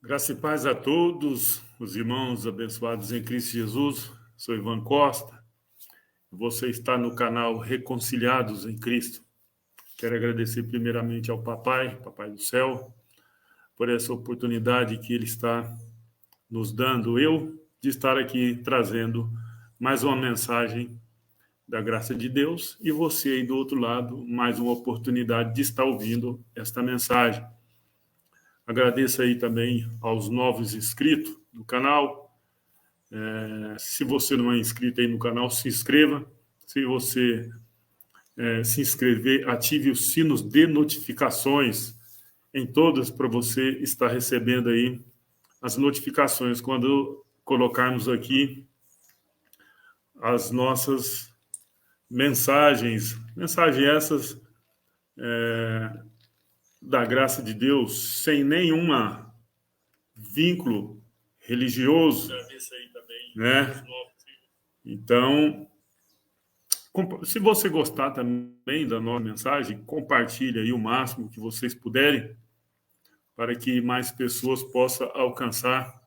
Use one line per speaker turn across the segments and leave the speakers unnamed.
Graça e paz a todos, os irmãos abençoados em Cristo Jesus. Sou Ivan Costa. Você está no canal Reconciliados em Cristo. Quero agradecer primeiramente ao Papai do céu, por essa oportunidade que Ele está nos dando, de estar aqui trazendo mais uma mensagem da graça de Deus, e você aí do outro lado, mais uma oportunidade de estar ouvindo esta mensagem. Agradeço aí também aos novos inscritos do canal. Se você não é inscrito aí no canal, se inscreva. Se você se inscrever, ative os sinos de notificações em todas para você estar recebendo aí as notificações quando colocarmos aqui as nossas mensagens essas da graça de Deus, sem nenhuma vínculo religioso, né? Então, se você gostar também da nossa mensagem, compartilhe aí o máximo que vocês puderem, para que mais pessoas possam alcançar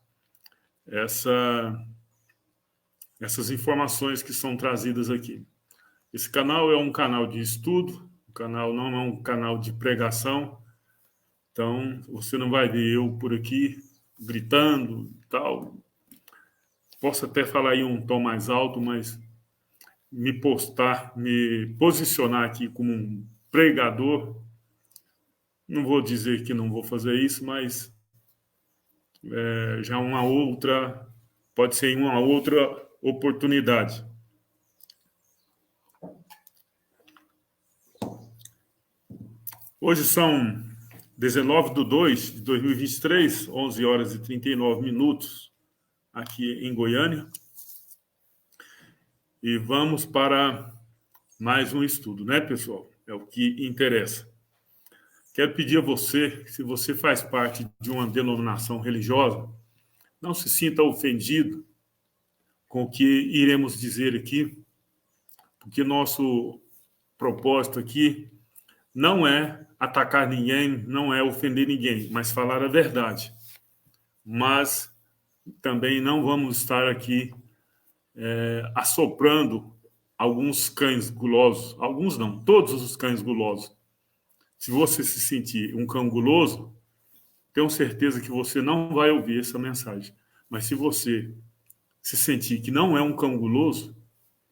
essas informações que são trazidas aqui. Esse canal é um canal de estudo, o canal não é um canal de pregação. Então, você não vai ver eu por aqui gritando e tal. Posso até falar em um tom mais alto, mas me posicionar aqui como um pregador, não vou dizer que não vou fazer isso, mas já pode ser em uma outra oportunidade. Hoje são 19/2/2023, 11 horas e 39 minutos, aqui em Goiânia. E vamos para mais um estudo, né, pessoal? É o que interessa. Quero pedir a você, se você faz parte de uma denominação religiosa, não se sinta ofendido com o que iremos dizer aqui, porque nosso propósito aqui não é atacar ninguém, não é ofender ninguém, mas falar a verdade. Mas também não vamos estar aqui assoprando alguns cães gulosos, alguns não, todos os cães gulosos. Se você se sentir um cão guloso, tenho certeza que você não vai ouvir essa mensagem. Mas se você se sentir que não é um cão guloso,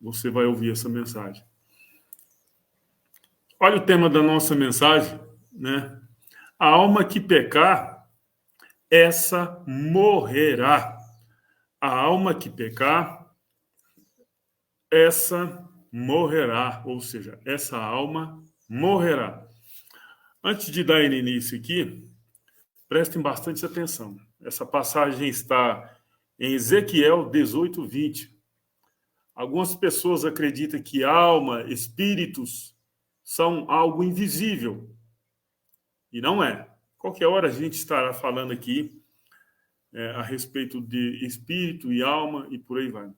você vai ouvir essa mensagem. Olha o tema da nossa mensagem, né? A alma que pecar, essa morrerá. A alma que pecar, essa morrerá. Ou seja, essa alma morrerá. Antes de dar início aqui, prestem bastante atenção. Essa passagem está em Ezequiel 18:20. Algumas pessoas acreditam que alma, espíritos são algo invisível. E não é. Qualquer hora a gente estará falando aqui a respeito de espírito e alma e por aí vai.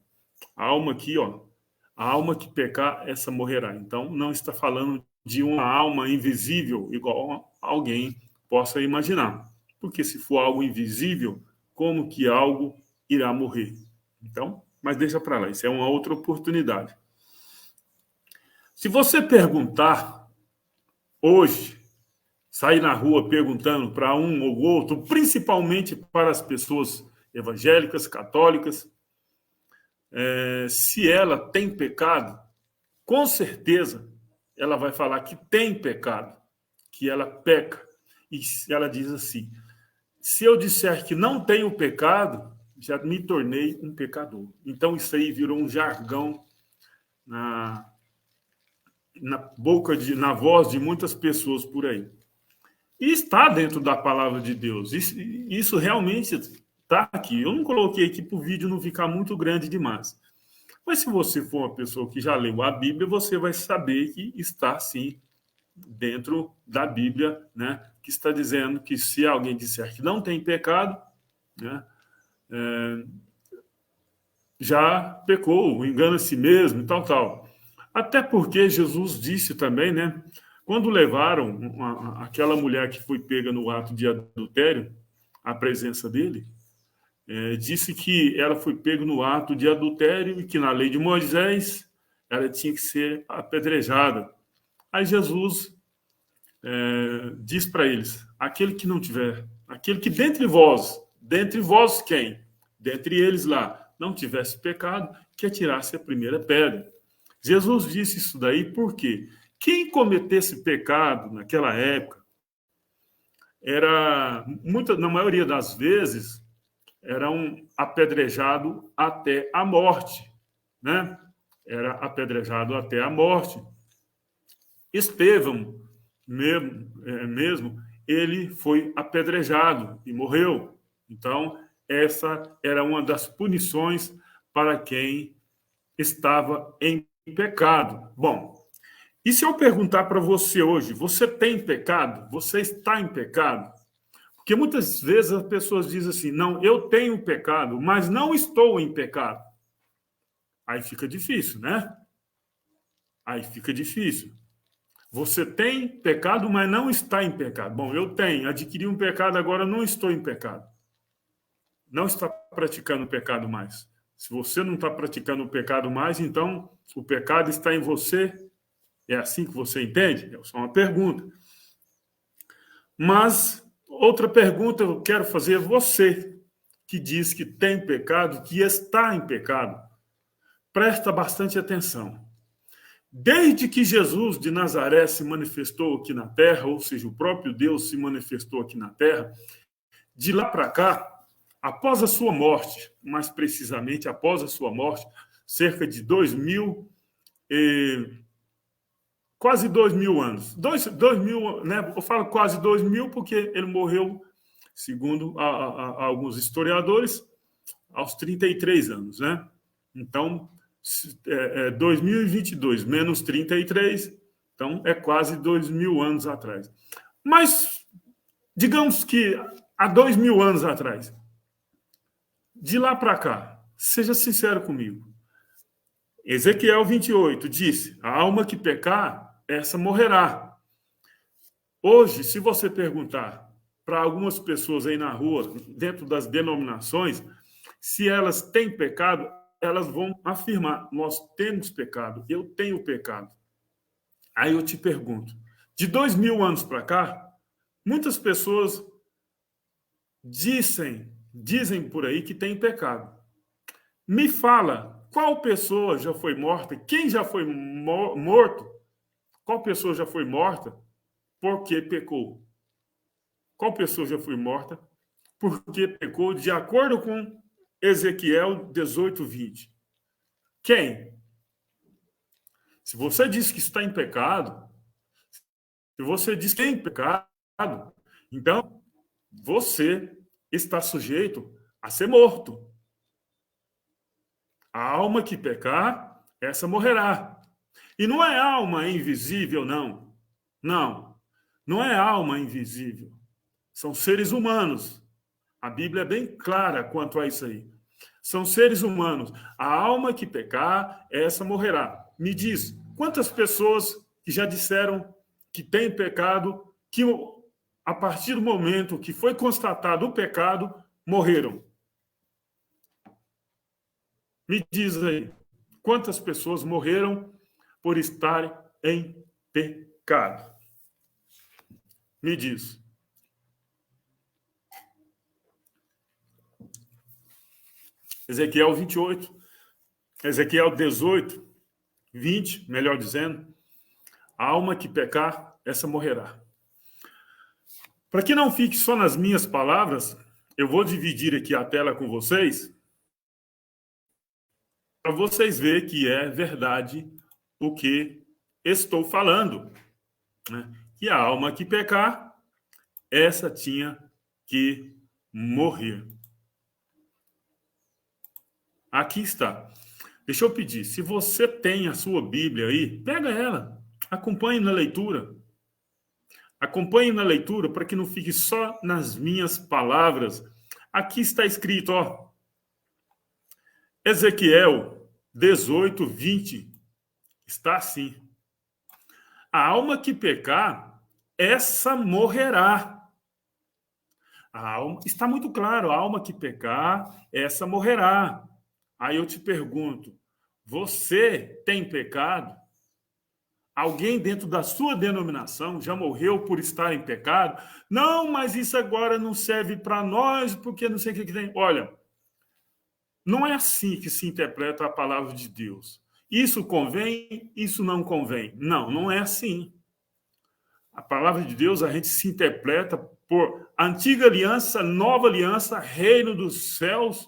A alma aqui, a alma que pecar, essa morrerá. Então, não está falando de uma alma invisível, igual alguém possa imaginar. Porque se for algo invisível, como que algo irá morrer? Então, mas deixa para lá, isso é uma outra oportunidade. Se você perguntar hoje, sair na rua perguntando para um ou outro, principalmente para as pessoas evangélicas, católicas, se ela tem pecado, com certeza ela vai falar que tem pecado, que ela peca. E ela diz assim: se eu disser que não tenho pecado, já me tornei um pecador. Então isso aí virou um jargão na voz de muitas pessoas por aí. E está dentro da palavra de Deus. Isso realmente está aqui. Eu não coloquei aqui para o vídeo não ficar muito grande demais. Mas se você for uma pessoa que já leu a Bíblia, você vai saber que está, sim, dentro da Bíblia, né? Que está dizendo que se alguém disser que não tem pecado, né, já pecou, engana a si mesmo e tal. Até porque Jesus disse também, né? Quando levaram aquela mulher que foi pega no ato de adultério, à presença dele, disse que ela foi pega no ato de adultério e que na lei de Moisés ela tinha que ser apedrejada. Aí Jesus diz para eles: aquele que não tiver, aquele que dentre vós quem? Dentre eles lá, não tivesse pecado, que atirasse a primeira pedra. Jesus disse isso daí porque quem cometesse pecado naquela época era, na maioria das vezes, era um apedrejado até a morte, né? Era apedrejado até a morte. Estevão, mesmo, ele foi apedrejado e morreu. Então, essa era uma das punições para quem estava em pecado. Bom, e se eu perguntar para você hoje, você tem pecado? Você está em pecado? Porque muitas vezes as pessoas dizem assim, não, eu tenho pecado, mas não estou em pecado. Aí fica difícil, né? Aí fica difícil. Você tem pecado, mas não está em pecado. Bom, eu tenho, adquiri um pecado, agora não estou em pecado. Não está praticando o pecado mais. Se você não está praticando o pecado mais, então o pecado está em você. É assim que você entende? É só uma pergunta. Mas outra pergunta eu quero fazer a você, que diz que tem pecado, que está em pecado. Presta bastante atenção. Desde que Jesus de Nazaré se manifestou aqui na Terra, ou seja, o próprio Deus se manifestou aqui na Terra, de lá para cá, após a sua morte, mais precisamente após a sua morte, cerca de quase 2.000 anos. 2.000, né? Eu falo quase 2.000 porque ele morreu, segundo alguns historiadores, aos 33 anos, né? Então, 2022 menos 33, então é quase 2.000 anos atrás. Mas, digamos que há 2.000 anos atrás, de lá para cá, seja sincero comigo, Ezequiel 28 disse, a alma que pecar, essa morrerá. Hoje, se você perguntar para algumas pessoas aí na rua, dentro das denominações, se elas têm pecado, elas vão afirmar: nós temos pecado, eu tenho pecado. Aí eu te pergunto: de 2.000 anos para cá, muitas pessoas dizem por aí que tem pecado. Me fala, qual pessoa já foi morta? Quem já foi morto? Qual pessoa já foi morta porque pecou? Qual pessoa já foi morta porque pecou de acordo com Ezequiel 18:20? Quem? Se você diz que está em pecado, se você diz que tem pecado, então você está sujeito a ser morto. A alma que pecar, essa morrerá. E não é alma invisível, não. Não. Não é alma invisível. São seres humanos. A Bíblia é bem clara quanto a isso aí. São seres humanos. A alma que pecar, essa morrerá. Me diz, quantas pessoas que já disseram que têm pecado, que a partir do momento que foi constatado o pecado, morreram? Me diz aí, quantas pessoas morreram por estarem em pecado? Me diz. Ezequiel 28, Ezequiel 18, 20, melhor dizendo, a alma que pecar, essa morrerá. Para que não fique só nas minhas palavras, eu vou dividir aqui a tela com vocês, para vocês verem que é verdade o que estou falando, né? Que a alma que pecar, essa tinha que morrer. Aqui está. Deixa eu pedir, se você tem a sua Bíblia aí, pega ela, acompanhe na leitura. Acompanhe na leitura para que não fique só nas minhas palavras. Aqui está escrito, ó, Ezequiel 18:20. Está assim. A alma que pecar, essa morrerá. A alma, está muito claro, a alma que pecar, essa morrerá. Aí eu te pergunto, você tem pecado? Alguém dentro da sua denominação já morreu por estar em pecado? Não, mas isso agora não serve para nós, porque não sei o que tem. Olha, não é assim que se interpreta a palavra de Deus. Isso convém, isso não convém. Não, não é assim. A palavra de Deus a gente se interpreta por antiga aliança, nova aliança, reino dos céus,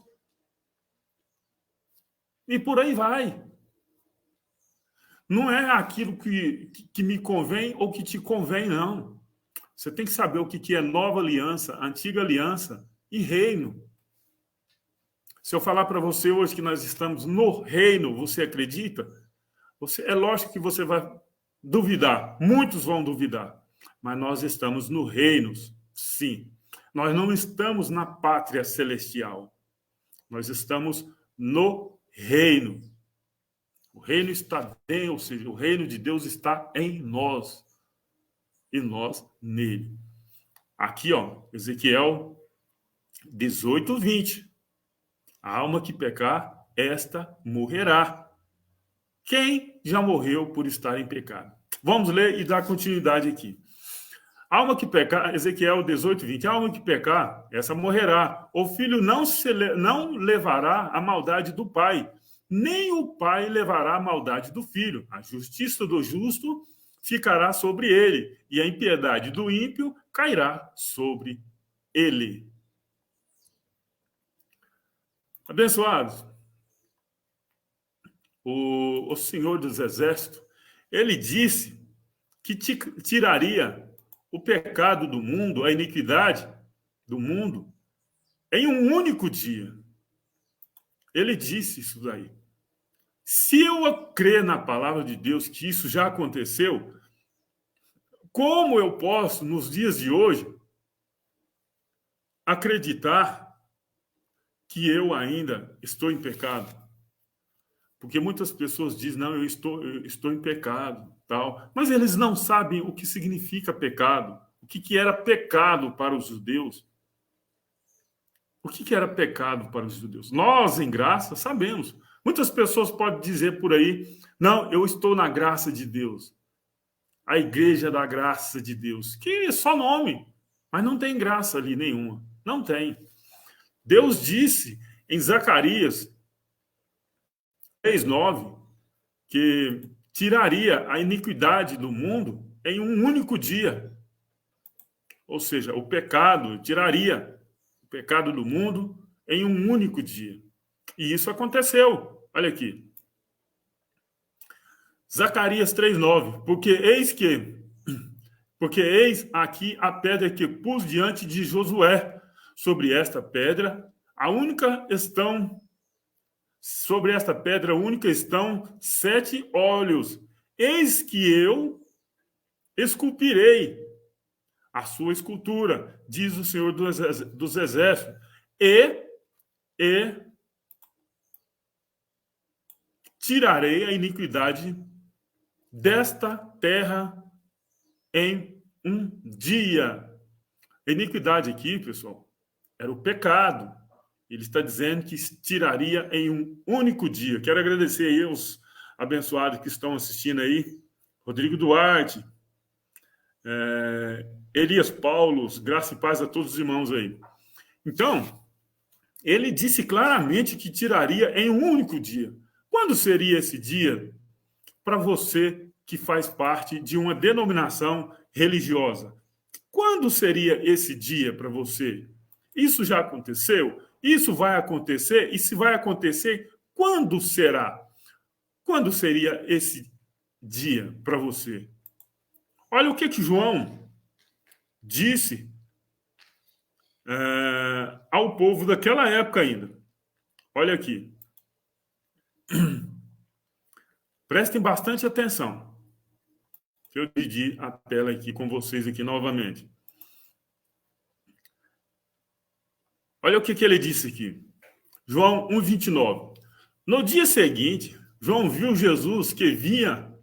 e por aí vai. Não é aquilo que me convém ou que te convém, não. Você tem que saber o que é nova aliança, antiga aliança e reino. Se eu falar para você hoje que nós estamos no reino, você acredita? É lógico que você vai duvidar. Muitos vão duvidar. Mas nós estamos no reino, sim. Nós não estamos na pátria celestial. Nós estamos no reino. O reino está dentro, ou seja, o reino de Deus está em nós. E nós nele. Aqui, ó, Ezequiel 18, 20. A alma que pecar, esta morrerá. Quem já morreu por estar em pecado? Vamos ler e dar continuidade aqui. A alma que pecar, Ezequiel 18, 20. A alma que pecar, essa morrerá. O filho não levará a maldade do pai, nem o pai levará a maldade do filho. A justiça do justo ficará sobre ele, e a impiedade do ímpio cairá sobre ele. Abençoados, o Senhor dos Exércitos, ele disse que tiraria o pecado do mundo, a iniquidade do mundo, em um único dia. Ele disse isso daí. Se eu crer na palavra de Deus que isso já aconteceu, como eu posso, nos dias de hoje, acreditar que eu ainda estou em pecado? Porque muitas pessoas dizem, não, eu estou em pecado, tal. Mas eles não sabem o que significa pecado, o que era pecado para os judeus. O que era pecado para os judeus? Nós, em graça, sabemos. Muitas pessoas podem dizer por aí, não, eu estou na graça de Deus. A igreja da graça de Deus, que é só nome, mas não tem graça ali nenhuma. Não tem. Deus disse em Zacarias 3:9 que tiraria a iniquidade do mundo em um único dia. Ou seja, o pecado, tiraria o pecado do mundo em um único dia. E isso aconteceu. Olha aqui. Zacarias 3:9. Porque eis aqui a pedra que pus diante de Josué. Sobre esta pedra única estão 7 olhos. Eis que eu esculpirei a sua escultura, diz o Senhor dos Exércitos, e tirarei a iniquidade desta terra em um dia. A iniquidade aqui, pessoal, era o pecado. Ele está dizendo que tiraria em um único dia. Quero agradecer aí aos abençoados que estão assistindo aí. Rodrigo Duarte, Elias Paulos, graça e paz a todos os irmãos aí. Então, ele disse claramente que tiraria em um único dia. Quando seria esse dia para você que faz parte de uma denominação religiosa? Quando seria esse dia para você? Isso já aconteceu? Isso vai acontecer? E se vai acontecer, quando será? Quando seria esse dia para você? Olha o que João disse ao povo daquela época ainda. Olha aqui. Prestem bastante atenção. Deixa eu dividir a tela aqui com vocês aqui novamente. Olha o que ele disse aqui. João 1:29. No dia seguinte, João viu Jesus que vinha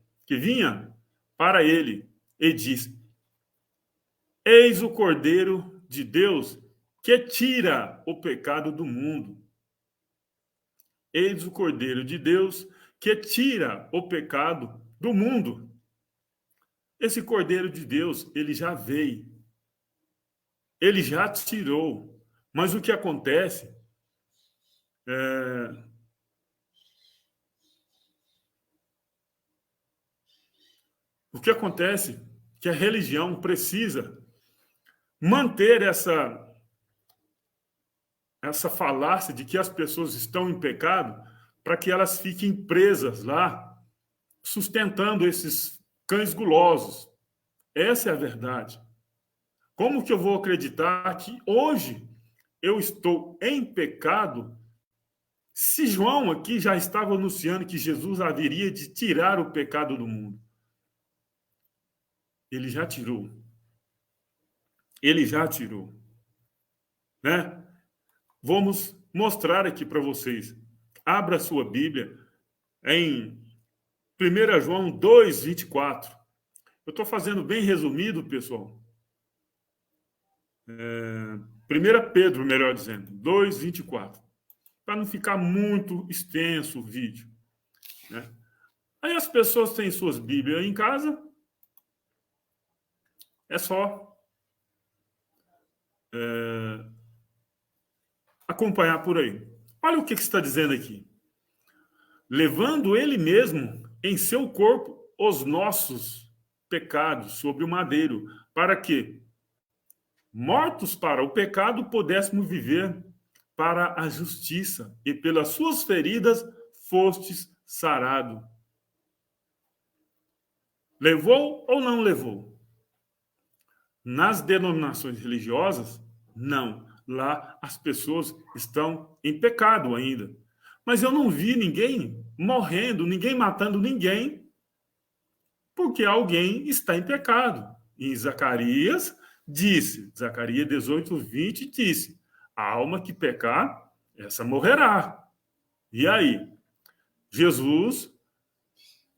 para ele e disse: Eis o Cordeiro de Deus que tira o pecado do mundo. Eis o Cordeiro de Deus que tira o pecado do mundo. Esse Cordeiro de Deus, ele já veio. Ele já tirou. Mas o que acontece que a religião precisa manter essa falácia de que as pessoas estão em pecado para que elas fiquem presas lá, sustentando esses cães gulosos. Essa é a verdade. Como que eu vou acreditar que hoje eu estou em pecado se João aqui já estava anunciando que Jesus haveria de tirar o pecado do mundo? Ele já tirou. Ele já tirou. Né? Vamos mostrar aqui para vocês. Abra a sua Bíblia em 1 João 2, 24. Eu estou fazendo bem resumido, pessoal. 1 Pedro, melhor dizendo, 2, 24. Para não ficar muito extenso o vídeo. Né? Aí as pessoas têm suas Bíblias em casa. É só acompanhar por aí. Olha o que está dizendo aqui. Levando ele mesmo em seu corpo os nossos pecados sobre o madeiro, para que, mortos para o pecado, pudéssemos viver para a justiça, e pelas suas feridas fostes sarado. Levou ou não levou? Nas denominações religiosas, não. Lá as pessoas estão em pecado ainda. Mas eu não vi ninguém morrendo, ninguém matando ninguém, porque alguém está em pecado. Em Zacarias disse, Zacarias 18, 20 disse, a alma que pecar, essa morrerá. E aí? Jesus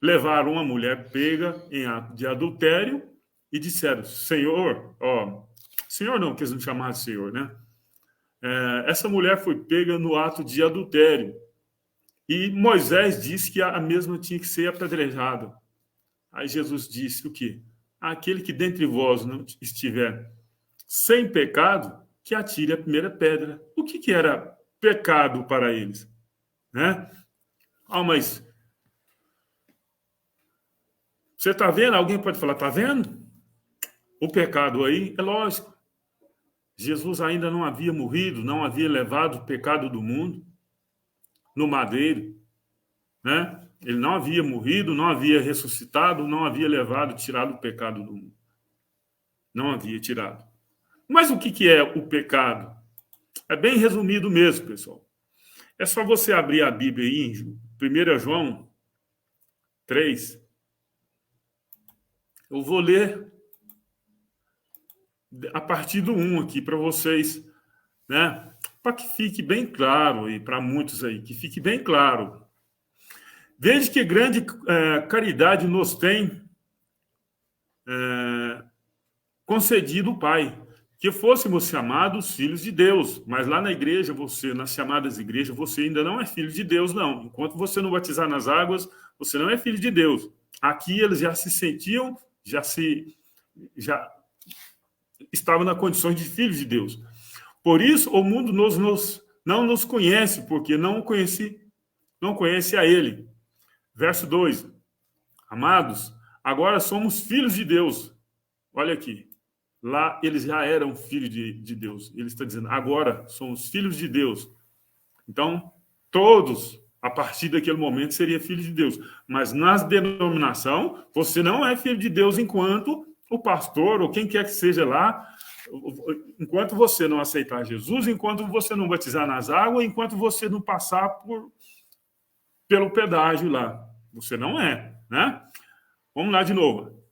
levaram uma mulher pega em ato de adultério e disseram, Senhor, Senhor não, que eles não chamaram de Senhor, né? Essa mulher foi pega no ato de adultério. E Moisés disse que a mesma tinha que ser apedrejada. Aí Jesus disse o quê? Aquele que dentre vós não estiver sem pecado, que atire a primeira pedra. O que era pecado para eles? Né? Mas você está vendo? Alguém pode falar, está vendo? O pecado aí, é lógico. Jesus ainda não havia morrido, não havia levado o pecado do mundo no madeiro, né? Ele não havia morrido, não havia ressuscitado, não havia levado, tirado o pecado do mundo. Não havia tirado. Mas o que é o pecado? É bem resumido mesmo, pessoal. É só você abrir a Bíblia aí em 1 João 3. Eu vou ler a partir do 1 aqui para vocês, né? Para que fique bem claro, e para muitos aí, que fique bem claro. Veja que grande caridade nos tem concedido o Pai, que fôssemos chamados filhos de Deus. Mas lá na igreja, você, nas chamadas igrejas, você ainda não é filho de Deus, não. Enquanto você não batizar nas águas, você não é filho de Deus. Aqui eles já se sentiam, já estavam na condição de filhos de Deus. Por isso, o mundo não nos conhece, porque não conhece a Ele. Verso 2. Amados, agora somos filhos de Deus. Olha aqui. Lá eles já eram filhos de Deus. Ele está dizendo, agora somos filhos de Deus. Então, todos, a partir daquele momento, seriam filhos de Deus. Mas nas denominação, você não é filho de Deus enquanto o pastor, ou quem quer que seja lá, enquanto você não aceitar Jesus, enquanto você não batizar nas águas, enquanto você não passar pelo pedágio lá. Você não é, né? Vamos lá de novo.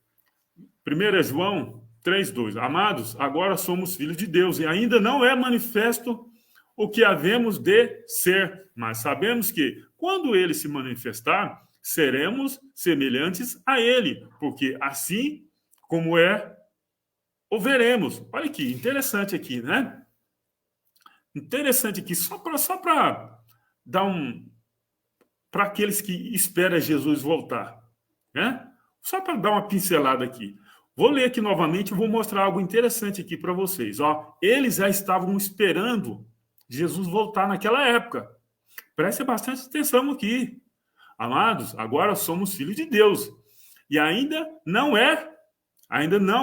1 João 3:2. Amados, agora somos filhos de Deus e ainda não é manifesto o que havemos de ser, mas sabemos que quando ele se manifestar, seremos semelhantes a ele, porque assim como é, o veremos. Olha que interessante aqui, né? Interessante aqui, só para dar para aqueles que esperam Jesus voltar, né? Só para dar uma pincelada aqui. Vou ler aqui novamente e vou mostrar algo interessante aqui para vocês. Ó, eles já estavam esperando Jesus voltar naquela época. Preste bastante atenção aqui. Amados, agora somos filhos de Deus. E ainda não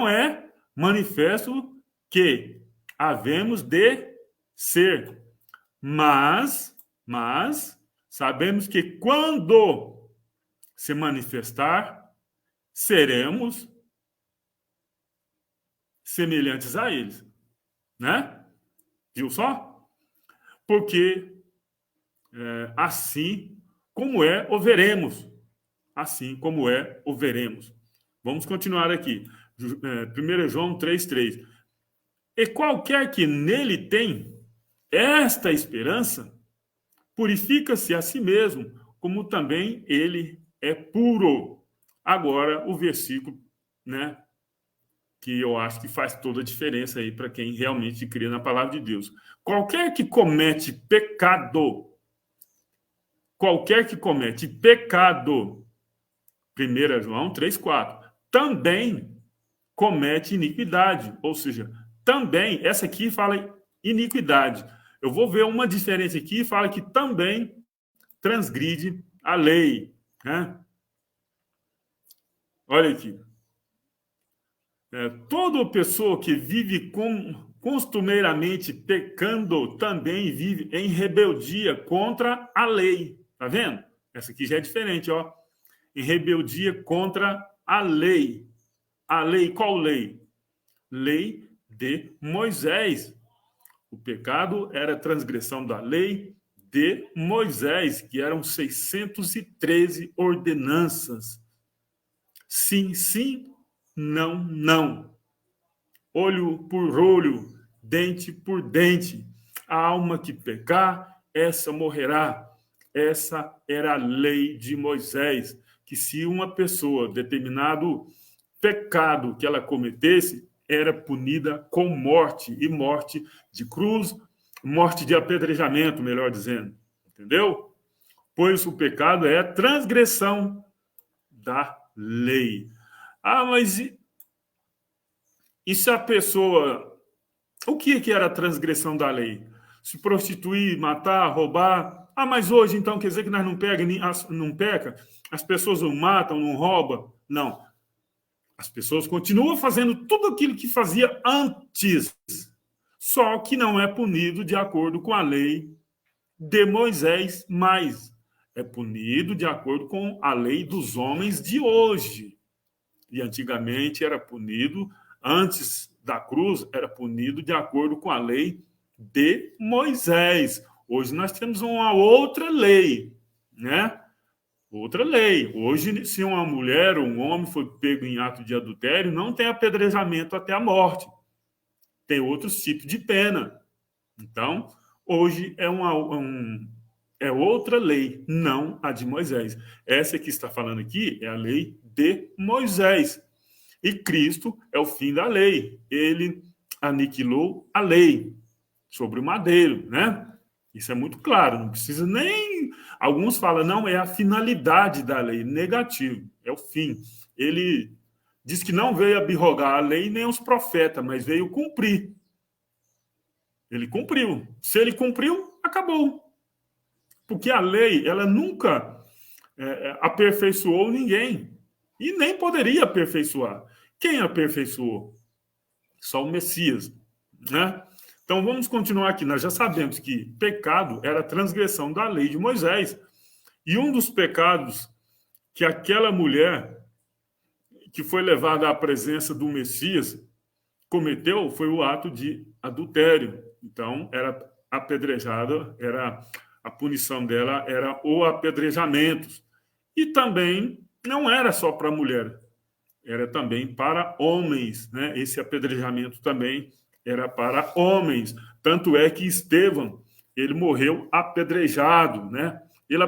é manifesto que havemos de ser. Mas sabemos que quando se manifestar, seremos semelhantes a eles, né? Viu só? Porque assim como é, o veremos. Assim como é, o veremos. Vamos continuar aqui. 1 João 3,3. E qualquer que nele tem esta esperança, purifica-se a si mesmo, como também ele é puro. Agora, o versículo, né, que eu acho que faz toda a diferença aí para quem realmente crê na palavra de Deus. Qualquer que comete pecado, 1 João 3,4, também comete iniquidade, ou seja, também, essa aqui fala iniquidade. Eu vou ver uma diferença aqui, fala que também transgride a lei, né? Olha aqui. Toda pessoa que vive costumeiramente pecando também vive em rebeldia contra a lei. Tá vendo? Essa aqui já é diferente, ó. Em rebeldia contra a lei. A lei, qual lei? Lei de Moisés. O pecado era a transgressão da lei de Moisés, que eram 613 ordenanças. Sim, sim, não, não. Olho por olho, dente por dente. A alma que pecar, essa morrerá. Essa era a lei de Moisés, que se uma pessoa, determinado pecado que ela cometesse, era punida com morte, e morte de cruz, morte de apedrejamento, melhor dizendo. Entendeu? Pois o pecado é a transgressão da lei. Ah, mas e se a pessoa... O que era a transgressão da lei? Se prostituir, matar, roubar... Ah, mas hoje, então, quer dizer que nós não peca? As pessoas não matam, não roubam? Não. As pessoas continuam fazendo tudo aquilo que fazia antes, só que não é punido de acordo com a lei de Moisés, mas é punido de acordo com a lei dos homens de hoje. E antigamente era punido, antes da cruz, era punido de acordo com a lei de Moisés. Hoje nós temos uma outra lei, né? Outra lei. Hoje, se uma mulher ou um homem foi pego em ato de adultério, não tem apedrejamento até a morte. Tem outros tipos de pena. Então, hoje é outra lei, não a de Moisés. Essa que está falando aqui é a lei de Moisés. E Cristo é o fim da lei. Ele aniquilou a lei sobre o madeiro, né? Isso é muito claro, não precisa nem... Alguns falam, não, é a finalidade da lei, negativo, é o fim. Ele diz que não veio abrogar a lei nem os profetas, mas veio cumprir. Ele cumpriu. Se ele cumpriu, acabou. Porque a lei, ela nunca aperfeiçoou ninguém. E nem poderia aperfeiçoar. Quem aperfeiçoou? Só o Messias, né? Então, vamos continuar aqui. Nós já sabemos que pecado era a transgressão da lei de Moisés. E um dos pecados que aquela mulher que foi levada à presença do Messias cometeu foi o ato de adultério. Então, era apedrejada, a punição dela era o apedrejamento. E também não era só para a mulher, era também para homens, né? Esse apedrejamento também era para homens. Tanto é que Estevão, ele morreu apedrejado, né? Ele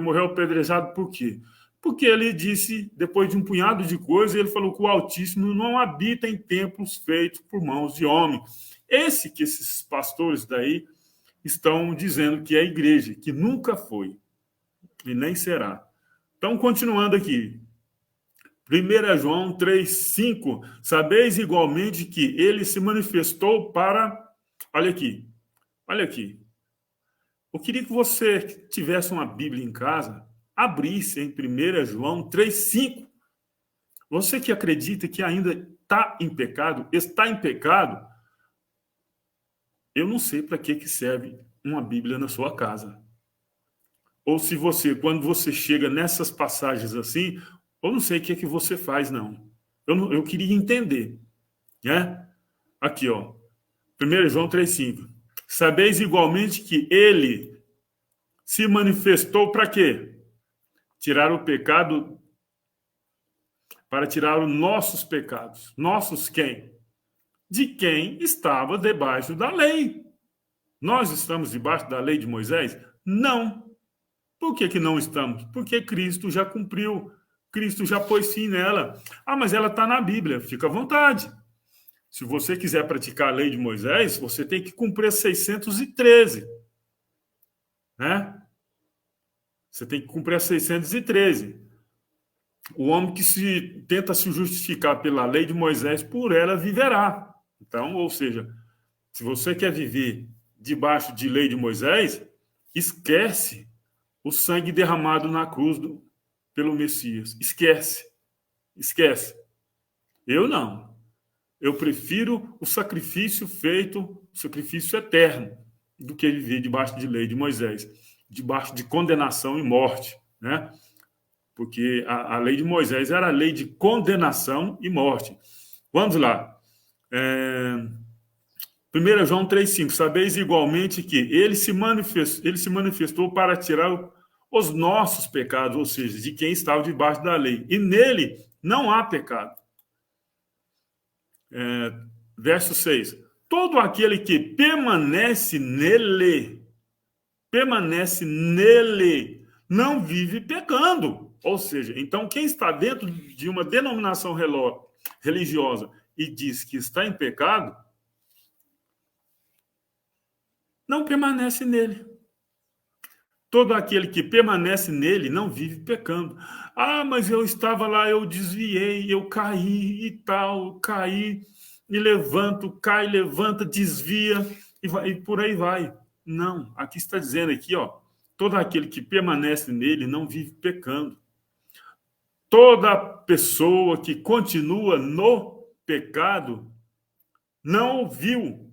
morreu apedrejado por quê? Porque ele disse, depois de um punhado de coisas, ele falou que o Altíssimo não habita em templos feitos por mãos de homem. Esses pastores daí estão dizendo que é igreja, que nunca foi e nem será. Então, continuando aqui. 1 João 3,5. Sabeis igualmente que ele se manifestou para... Olha aqui. Olha aqui. Eu queria que você tivesse uma Bíblia em casa, abrisse em 1 João 3,5. Você que acredita que ainda está em pecado, eu não sei para que serve uma Bíblia na sua casa. Ou se você, quando você chega nessas passagens assim, eu não sei o que você faz, não. Eu queria entender. Né? Aqui, ó. 1 João 3,5. Sabeis igualmente que ele se manifestou para quê? Tirar o pecado, para tirar os nossos pecados. Nossos quem? De quem estava debaixo da lei. Nós estamos debaixo da lei de Moisés? Não. Por que não estamos? Porque Cristo já cumpriu. Cristo já pôs fim nela. Ah, mas ela está na Bíblia. Fica à vontade. Se você quiser praticar a lei de Moisés, você tem que cumprir 613. Né? Você tem que cumprir a 613. O homem que tenta se justificar pela lei de Moisés, por ela viverá. Então, ou seja, se você quer viver debaixo de lei de Moisés, esquece o sangue derramado na cruz pelo Messias. Esquece. Esquece. Eu não. Eu prefiro o sacrifício feito, o sacrifício eterno, do que viver debaixo de lei de Moisés, debaixo de condenação e morte, né? Porque a lei de Moisés era a lei de condenação e morte. Vamos lá. 1 João 3,5. Sabeis igualmente que ele se manifestou para tirar os nossos pecados, ou seja, de quem estava debaixo da lei. E nele não há pecado. Verso 6. Todo aquele que permanece nele, não vive pecando. Ou seja, então quem está dentro de uma denominação religiosa e diz que está em pecado, não permanece nele. Todo aquele que permanece nele não vive pecando. Ah, mas eu estava lá, eu desviei, eu caí e tal, caí e levanto, cai, levanta, desvia e por aí vai. Não, aqui está dizendo aqui, ó, todo aquele que permanece nele não vive pecando. Toda pessoa que continua no pecado não ouviu,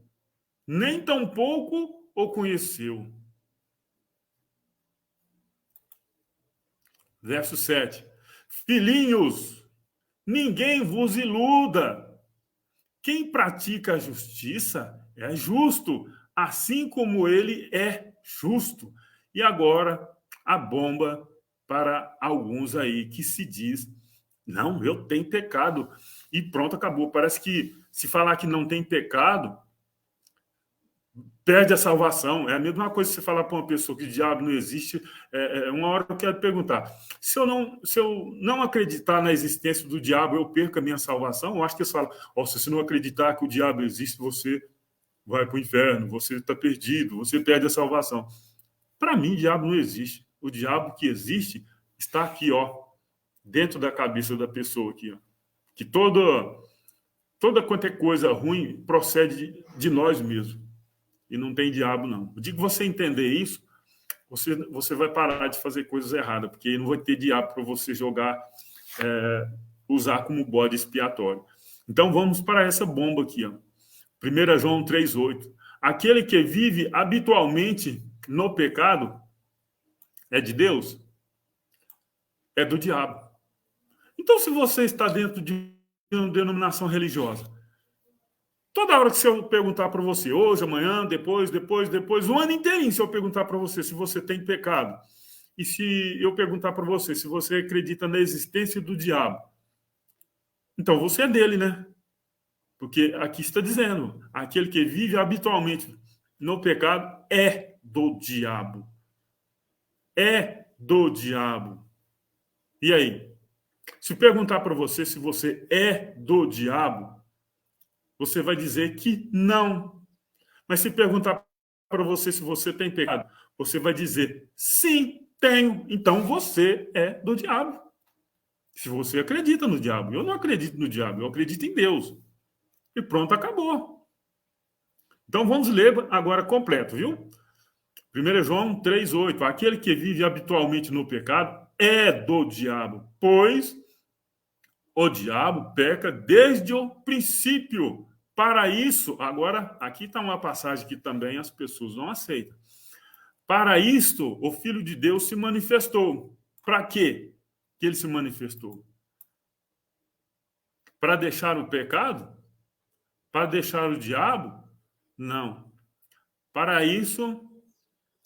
nem tampouco o conheceu. Verso 7. Filhinhos, ninguém vos iluda. Quem pratica a justiça é justo, assim como ele é justo. E agora, a bomba para alguns aí que se diz, não, eu tenho pecado. E pronto, acabou. Parece que se falar que não tem pecado, perde a salvação. É a mesma coisa que você falar para uma pessoa que o diabo não existe. Uma hora eu quero perguntar, se eu não acreditar na existência do diabo, eu perco a minha salvação? Eu acho que eles falam, se você não acreditar que o diabo existe, você vai para o inferno, você está perdido, você perde a salvação. Para mim, o diabo não existe. O diabo que existe está aqui, ó, dentro da cabeça da pessoa aqui, ó. Que toda quanto é coisa ruim procede de nós mesmos. E não tem diabo, não. Eu digo que você entender isso, você vai parar de fazer coisas erradas, porque não vai ter diabo para você jogar, usar como bode expiatório. Então, vamos para essa bomba aqui, ó. 1 João 3,8. Aquele que vive habitualmente no pecado é de Deus? É do diabo. Então, se você está dentro de uma denominação religiosa, toda hora que se eu perguntar para você, hoje, amanhã, depois, o ano inteirinho, se eu perguntar para você se você tem pecado, e se eu perguntar para você se você acredita na existência do diabo, então você é dele, né? Porque aqui está dizendo, aquele que vive habitualmente no pecado é do diabo. É do diabo. E aí? Se perguntar para você se você é do diabo, você vai dizer que não. Mas se perguntar para você se você tem pecado. Você vai dizer, sim, tenho. Então você é do diabo. Se você acredita no diabo. Eu não acredito no diabo, eu acredito em Deus. E pronto, acabou. Então vamos ler agora completo, viu? 1 João 3,8. Aquele que vive habitualmente no pecado é do diabo, pois o diabo peca desde o princípio. Para isso, agora, aqui está uma passagem que também as pessoas não aceitam. Para isto, o Filho de Deus se manifestou. Para quê que ele se manifestou? Para deixar o pecado? Para deixar o diabo? Não. Para isso,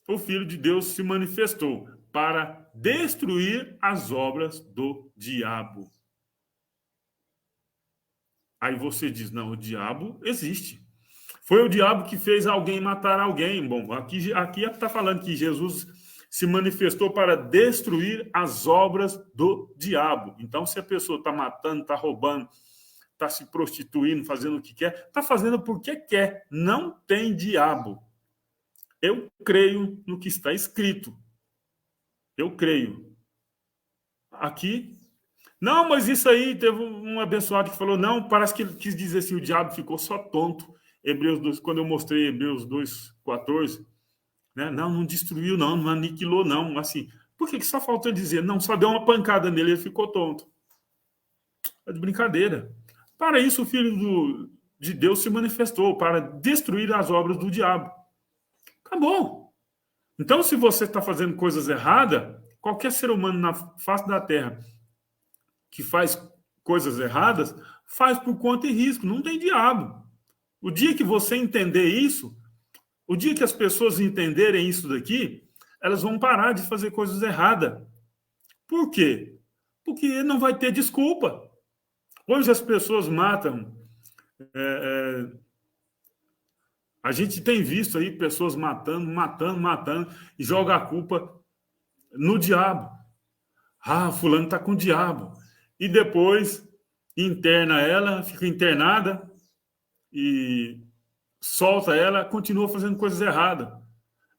o Filho de Deus se manifestou para destruir as obras do diabo. Aí você diz, não, o diabo existe. Foi o diabo que fez alguém matar alguém. Bom, aqui está falando que Jesus se manifestou para destruir as obras do diabo. Então, se a pessoa está matando, está roubando, está se prostituindo, fazendo o que quer, está fazendo porque quer. Não tem diabo. Eu creio no que está escrito. Eu creio. Aqui. Não, mas isso aí teve um abençoado que falou, não, parece que ele quis dizer assim, o diabo ficou só tonto. Hebreus 2, quando eu mostrei Hebreus 2,14, né? Não destruiu, não aniquilou, não. Assim, por que só faltou dizer? Não, só deu uma pancada nele e ele ficou tonto. É de brincadeira. Para isso, o Filho de Deus se manifestou, para destruir as obras do diabo. Acabou. Então, se você está fazendo coisas erradas, qualquer ser humano na face da Terra que faz coisas erradas, faz por conta e risco. Não tem diabo. O dia que você entender isso, o dia que as pessoas entenderem isso daqui, elas vão parar de fazer coisas erradas. Por quê? Porque não vai ter desculpa. Hoje as pessoas matam. A gente tem visto aí pessoas matando, e joga a culpa no diabo. Ah, fulano está com o diabo. E depois interna ela, fica internada e solta ela, continua fazendo coisas erradas.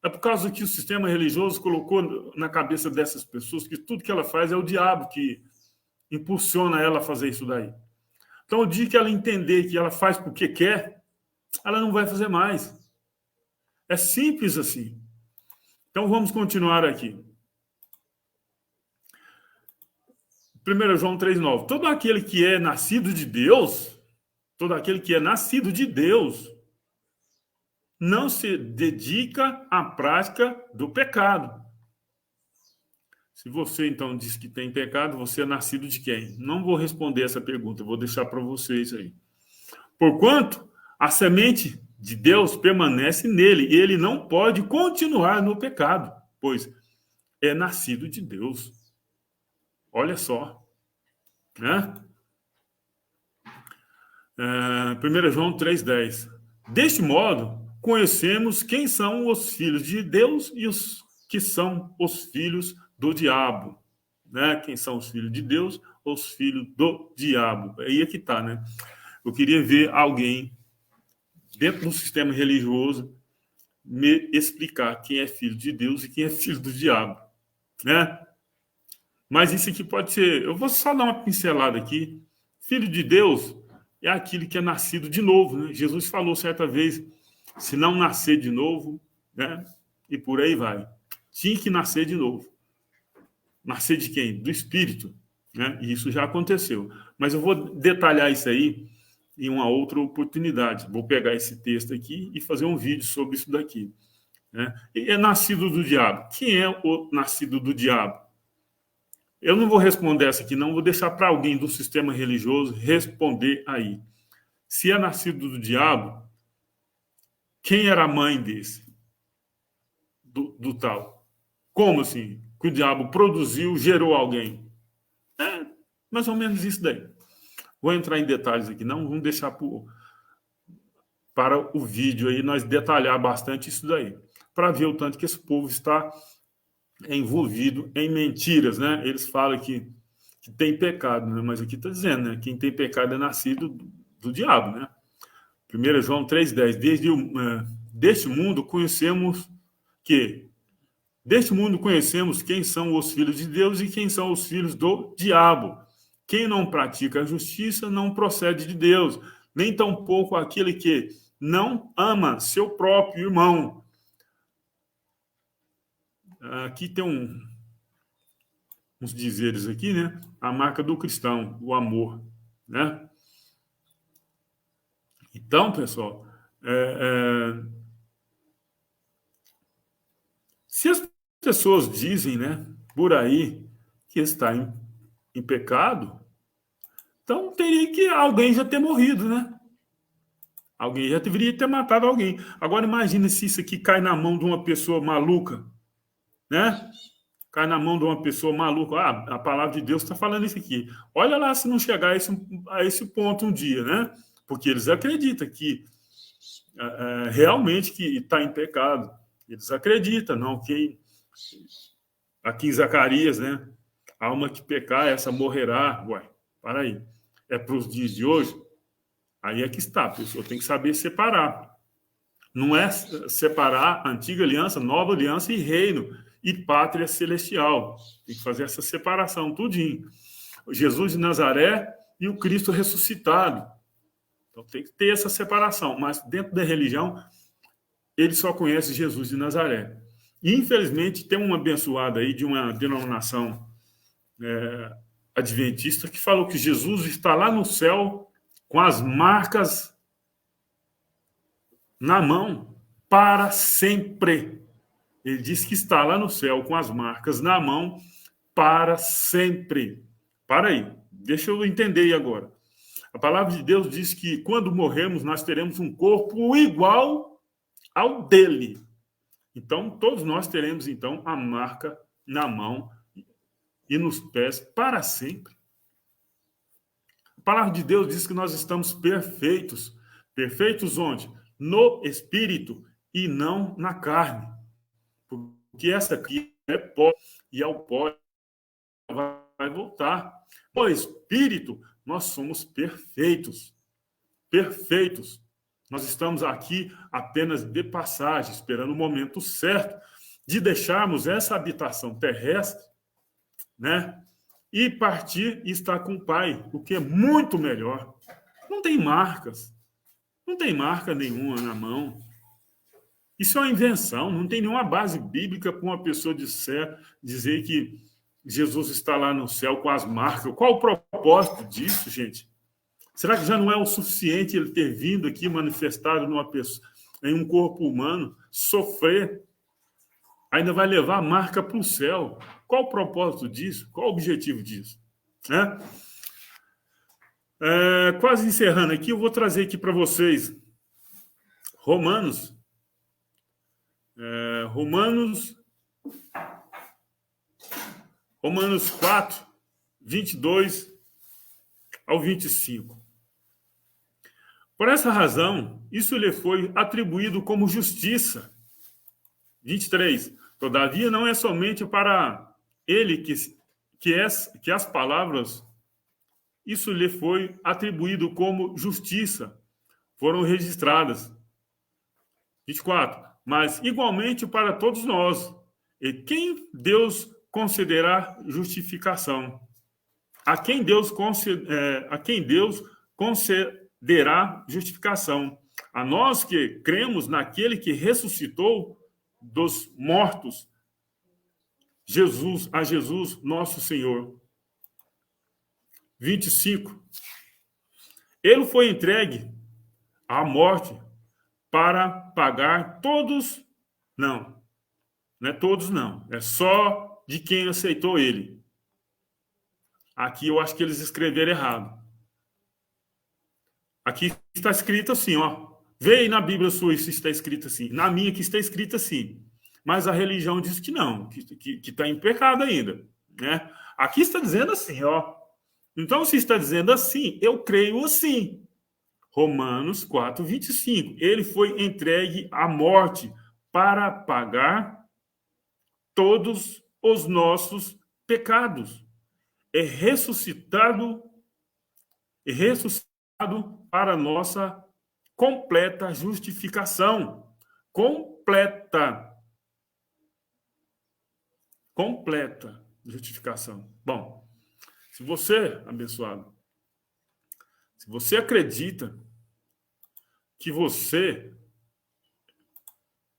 É por causa que o sistema religioso colocou na cabeça dessas pessoas que tudo que ela faz é o diabo que impulsiona ela a fazer isso daí. Então, o dia que ela entender que ela faz porque quer, ela não vai fazer mais. É simples assim. Então, vamos continuar aqui. 1 João 3,9. Todo aquele que é nascido de Deus, não se dedica à prática do pecado. Se você, então, diz que tem pecado, você é nascido de quem? Não vou responder essa pergunta, vou deixar para vocês aí. Porquanto a semente de Deus permanece nele, e ele não pode continuar no pecado, pois é nascido de Deus. Olha só. Né? 1 João 3,10. Deste modo, conhecemos quem são os filhos de Deus e os que são os filhos do diabo. Né? Quem são os filhos de Deus, os filhos do diabo. Aí é que está, né? Eu queria ver alguém dentro do sistema religioso me explicar quem é filho de Deus e quem é filho do diabo. Né? Mas isso aqui pode ser... Eu vou só dar uma pincelada aqui. Filho de Deus é aquele que é nascido de novo. Né? Jesus falou certa vez, se não nascer de novo, né? E por aí vai. Tinha que nascer de novo. Nascer de quem? Do Espírito. Né? E isso já aconteceu. Mas eu vou detalhar isso aí em uma outra oportunidade. Vou pegar esse texto aqui e fazer um vídeo sobre isso daqui. Né? E é nascido do diabo. Quem é o nascido do diabo? Eu não vou responder essa aqui, não. Vou deixar para alguém do sistema religioso responder aí. Se é nascido do diabo, quem era a mãe desse? Do tal? Como assim? Que o diabo produziu, gerou alguém? É mais ou menos isso daí. Vou entrar em detalhes aqui, não. Vamos deixar para o vídeo aí, nós detalhar bastante isso daí. Para ver o tanto que esse povo está envolvido em mentiras, né? Eles falam que tem pecado, né? Mas aqui está dizendo, né? Quem tem pecado é nascido do diabo, né? 1 João 3,10. deste mundo conhecemos quem são os filhos de Deus e quem são os filhos do diabo. Quem não pratica a justiça não procede de Deus, nem tampouco aquele que não ama seu próprio irmão. Aqui tem uns dizeres aqui, né? A marca do cristão, o amor, né? Então, pessoal, se as pessoas dizem, né, por aí, que está em pecado, então teria que alguém já ter morrido, né? Alguém já deveria ter matado alguém. Agora imagine se isso aqui cai na mão de uma pessoa maluca, né? Cai na mão de uma pessoa maluca. A palavra de Deus está falando isso aqui. Olha lá se não chegar a esse ponto um dia, né? Porque eles acreditam que realmente que está em pecado. Eles acreditam, não, que aqui em Zacarias, né? A alma que pecar, essa morrerá. Ué, para aí. É para os dias de hoje? Aí é que está, a pessoa tem que saber separar. Não é separar antiga aliança, nova aliança e reino e pátria celestial. Tem que fazer essa separação, tudinho. Jesus de Nazaré e o Cristo ressuscitado. Então tem que ter essa separação. Mas dentro da religião, ele só conhece Jesus de Nazaré. E, infelizmente, tem uma abençoada aí de uma denominação adventista que falou que Jesus está lá no céu com as marcas na mão para sempre. Ele diz que está lá no céu com as marcas na mão para sempre. Para aí, deixa eu entender aí agora. A palavra de Deus diz que quando morrermos nós teremos um corpo igual ao dele. Então, todos nós teremos, então, a marca na mão e nos pés para sempre. A palavra de Deus diz que nós estamos perfeitos. Perfeitos onde? No espírito e não na carne. Porque essa aqui é pó e ao pó vai voltar. No espírito, nós somos perfeitos. Perfeitos. Nós estamos aqui apenas de passagem, esperando o momento certo de deixarmos essa habitação terrestre, né? E partir e estar com o Pai, o que é muito melhor. Não tem marcas. Não tem marca nenhuma na mão. Isso é uma invenção, não tem nenhuma base bíblica para uma pessoa dizer que Jesus está lá no céu com as marcas. Qual o propósito disso, gente? Será que já não é o suficiente ele ter vindo aqui manifestado numa pessoa, em um corpo humano, sofrer, ainda vai levar a marca para o céu? Qual o propósito disso? Qual o objetivo disso? Né? Quase encerrando aqui, eu vou trazer aqui para vocês Romanos 4, 22 ao 25. Por essa razão, isso lhe foi atribuído como justiça. 23. Todavia, não é somente para ele que as palavras, isso lhe foi atribuído como justiça, foram registradas. 24. Mas, igualmente, para todos nós. E quem Deus concederá justificação? A quem Deus concederá justificação? A nós que cremos naquele que ressuscitou dos mortos, Jesus nosso Senhor. 25. Ele foi entregue à morte para pagar todos, não é todos não, é só de quem aceitou ele. Aqui eu acho que eles escreveram errado. Aqui está escrito assim, ó. Vê aí na Bíblia sua se está escrito assim. Na minha que está escrito assim. Mas a religião diz que não, que está em pecado ainda, né? Aqui está dizendo assim, ó. Então, se está dizendo assim, eu creio assim. Romanos 4, 25. Ele foi entregue à morte para pagar todos os nossos pecados. É ressuscitado para nossa completa justificação. completa justificação. Bom, se você, abençoado, se você acredita que você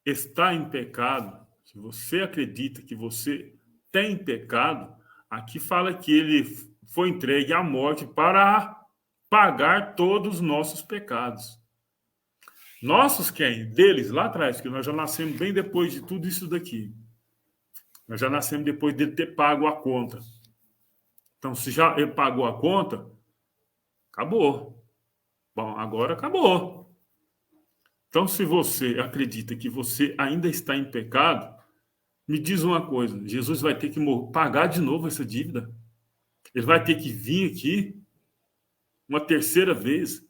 está em pecado, se você acredita que você tem pecado, aqui fala que ele foi entregue à morte para pagar todos os nossos pecados. Nossos quem? Deles, lá atrás, que nós já nascemos bem depois de tudo isso daqui. Nós já nascemos depois dele ter pago a conta. Então, se já ele pagou a conta, acabou. Bom, agora acabou. Então, se você acredita que você ainda está em pecado, me diz uma coisa, Jesus vai ter que pagar de novo essa dívida? Ele vai ter que vir aqui uma terceira vez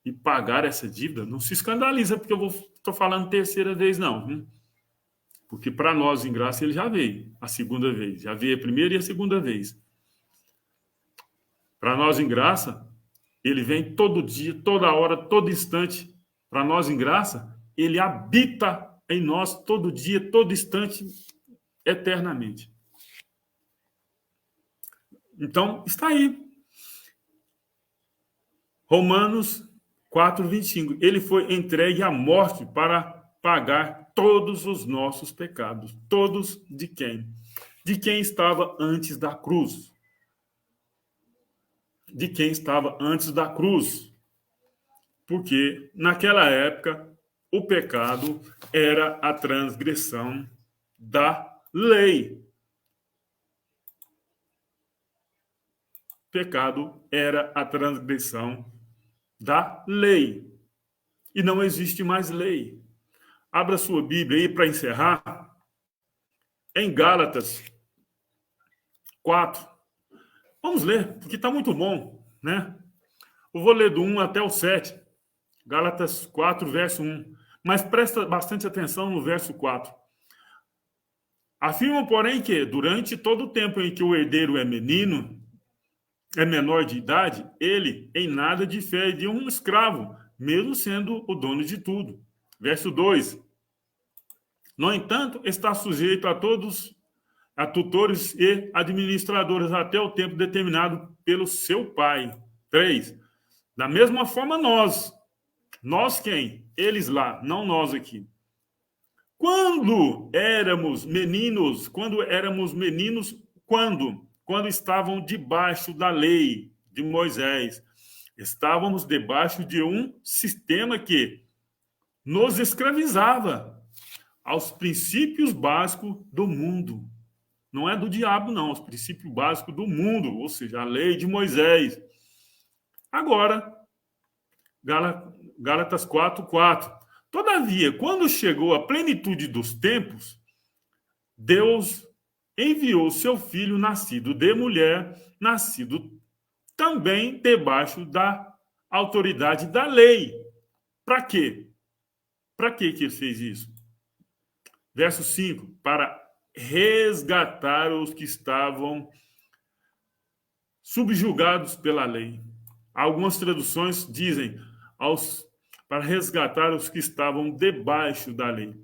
e pagar essa dívida? Não se escandaliza porque eu estou falando terceira vez, não. Porque para nós, em graça, ele já veio a segunda vez. Já veio a primeira e a segunda vez. Para nós, em graça, ele vem todo dia, toda hora, todo instante. Para nós, em graça, ele habita em nós todo dia, todo instante, eternamente. Então, está aí. Romanos 4:25. Ele foi entregue à morte para pagar todos os nossos pecados. Todos de quem? De quem estava antes da cruz. De quem estava antes da cruz. Porque, naquela época, o pecado era a transgressão da lei. Pecado era a transgressão da lei. E não existe mais lei. Abra sua Bíblia aí para encerrar. Em Gálatas 4. Vamos ler, porque está muito bom, né? Eu vou ler do 1 até o 7. Gálatas 4, verso 1. Mas presta bastante atenção no verso 4. Afirma, porém, que durante todo o tempo em que o herdeiro é menor de idade, ele em nada difere de um escravo, mesmo sendo o dono de tudo. Verso 2. No entanto, está sujeito a todos, a tutores e administradores até o tempo determinado pelo seu pai. 3. Da mesma forma nós quem? Eles lá, não nós aqui. Quando éramos meninos, quando estavam debaixo da lei de Moisés, estávamos debaixo de um sistema que nos escravizava aos princípios básicos do mundo. Não é do diabo, não, aos princípios básicos do mundo, ou seja, a lei de Moisés. Agora, Gálatas 4:4. Todavia, quando chegou a plenitude dos tempos, Deus enviou seu filho nascido de mulher, nascido também debaixo da autoridade da lei. Para quê? Para que ele fez isso? Verso 5. Para resgatar os que estavam subjugados pela lei. Algumas traduções dizem para resgatar os que estavam debaixo da lei.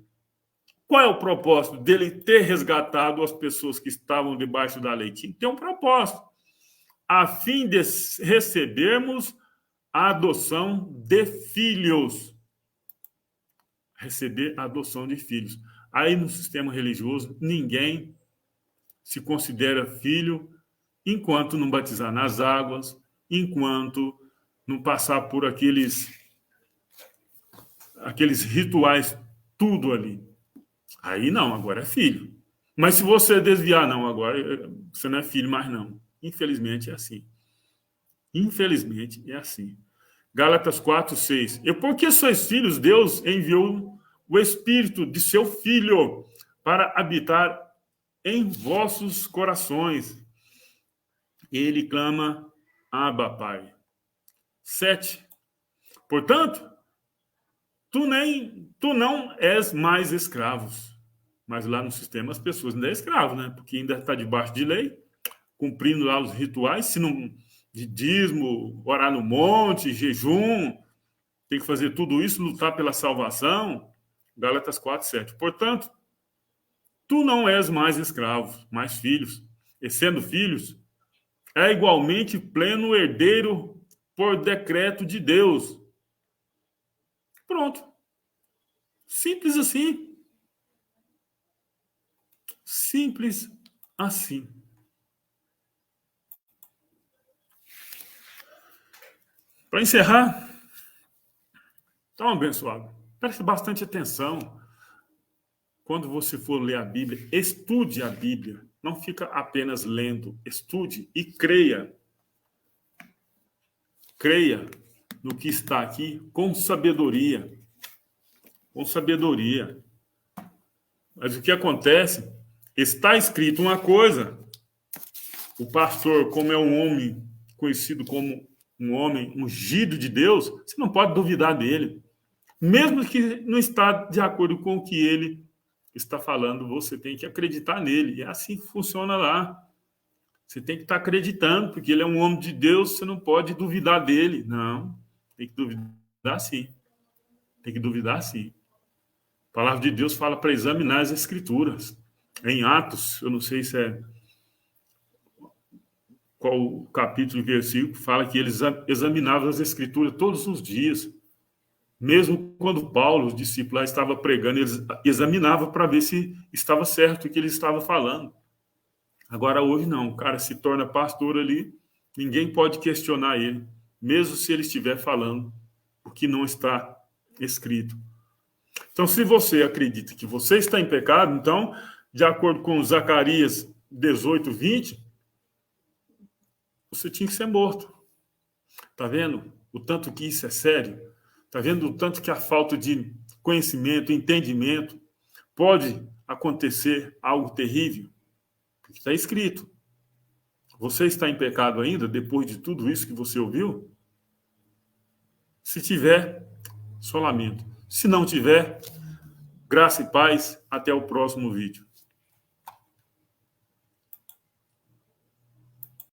Qual é o propósito dele ter resgatado as pessoas que estavam debaixo da lei? Tinha que ter um propósito, a fim de recebermos a adoção de filhos. Receber a adoção de filhos. Aí no sistema religioso, ninguém se considera filho enquanto não batizar nas águas, enquanto não passar por aqueles rituais, tudo ali. Aí não, agora é filho. Mas se você desviar, não, agora você não é filho mais não. Infelizmente é assim. Infelizmente é assim. Gálatas 4:6. E porque sois filhos, Deus enviou o Espírito de seu Filho para habitar em vossos corações. Ele clama, Abba, Pai. 7. Portanto, tu não és mais escravos. Mas lá no sistema as pessoas ainda é escravo, né? Porque ainda está debaixo de lei, cumprindo lá os rituais, se não de dízimo, orar no monte, jejum, tem que fazer tudo isso, lutar pela salvação. Gálatas 4:7. Portanto, tu não és mais escravo, mas filhos. E sendo filhos, é igualmente pleno herdeiro por decreto de Deus. Pronto. Simples assim. Simples assim. Para encerrar, então, abençoado, preste bastante atenção. Quando você for ler a Bíblia, estude a Bíblia. Não fica apenas lendo. Estude e creia. Creia no que está aqui com sabedoria. Com sabedoria. Mas o que acontece? Está escrito uma coisa. O pastor, como é um homem conhecido como um homem ungido de Deus, você não pode duvidar dele. Mesmo que não está de acordo com o que ele está falando, você tem que acreditar nele. E é assim que funciona lá. Você tem que estar acreditando, porque ele é um homem de Deus, você não pode duvidar dele. Não, tem que duvidar sim. Tem que duvidar sim. A palavra de Deus fala para examinar as escrituras. Em Atos, eu não sei se é qual o capítulo e versículo, fala que eles examinavam as escrituras todos os dias. Mesmo quando Paulo, os discípulos lá, estava pregando, eles examinavam para ver se estava certo o que ele estava falando. Agora, hoje não. O cara se torna pastor ali, ninguém pode questionar ele, mesmo se ele estiver falando o que não está escrito. Então, se você acredita que você está em pecado, então, de acordo com Zacarias 18:20, você tinha que ser morto. Tá vendo o tanto que isso é sério? Tá vendo o tanto que a falta de conhecimento, entendimento, pode acontecer algo terrível? Porque está escrito. Você está em pecado ainda, depois de tudo isso que você ouviu? Se tiver, só lamento. Se não tiver, graça e paz. Até o próximo vídeo.